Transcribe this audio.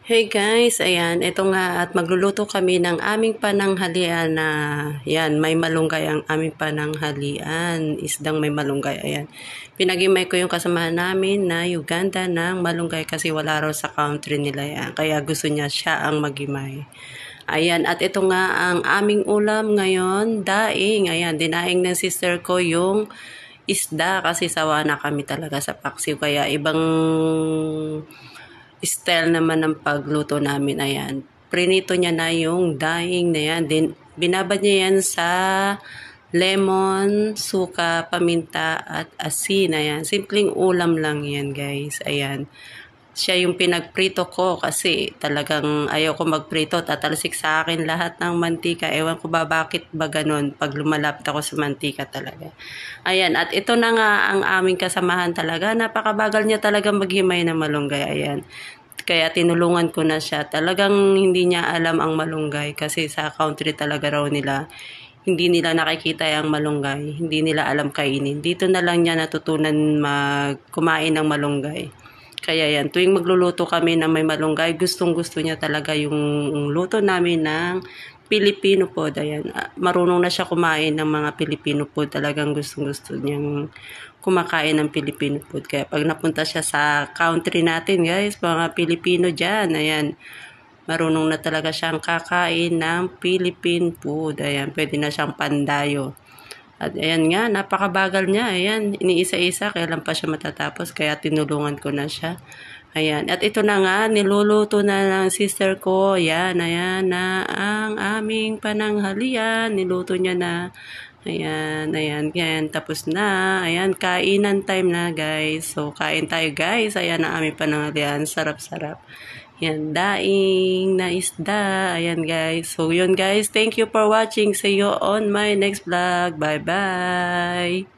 Hey guys, ayan, ito nga at magluluto kami ng aming pananghalian na yan, may malunggay ang aming pananghalian, isdang may malunggay, ayan. Pinagimay ko yung kasamahan namin na Uganda ng malunggay kasi wala raw sa country nila yan, kaya gusto niya siya ang magimay. Ayan, at ito nga ang aming ulam ngayon, daing, ayan, dinaing ng sister ko yung isda kasi sawa na kami talaga sa paksiw, kaya ibang style naman ng pagluto namin. Ayan. Prinito niya na yung daing na yan. Binabad niya yan sa lemon, suka, paminta, at asin. Ayan. Simpleng ulam lang yan, guys. Ayan. Siya yung pinagprito ko kasi talagang ayaw ko magprito. Tatalsik sa akin lahat ng mantika. Ewan ko ba bakit ba ganun pag lumalapit ako sa mantika talaga. Ayan. At ito na nga ang aming kasamahan talaga. Napakabagal niya talaga maghimay ng malunggay. Ayan. Kaya tinulungan ko na siya. Talagang hindi niya alam ang malunggay kasi sa country talaga raw nila. Hindi nila nakikita yung malunggay. Hindi nila alam kainin. Dito na lang niya natutunan kumain ng malunggay. Kaya yan, tuwing magluluto kami na may malunggay, gustong-gusto niya talaga yung luto namin ng Filipino food. Ayan, marunong na siya kumain ng mga Filipino food. Talagang gustong-gusto niyang kumakain ng Filipino food. Kaya pag napunta siya sa country natin, guys, mga Filipino dyan, ayan, marunong na talaga siyang kakain ng Philippine food. Ayan, pwede na siyang pandayo. At ayan nga, napakabagal niya. Ayan, iniisa-isa, kailan pa siya matatapos. Kaya tinulungan ko na siya. Ayan, at ito na nga, niluluto na ng sister ko. Ayan, ayan na ang aming pananghalian. Niluto niya na. Ayan, ayan, ayan. Tapos na. Ayan, kainan time na, guys. So, kain tayo, guys. Ayan ang aming pananghalian. Sarap-sarap. Yan, daing na isda. Ayan, guys. So, yun, guys. Thank you for watching. See you on my next vlog. Bye-bye.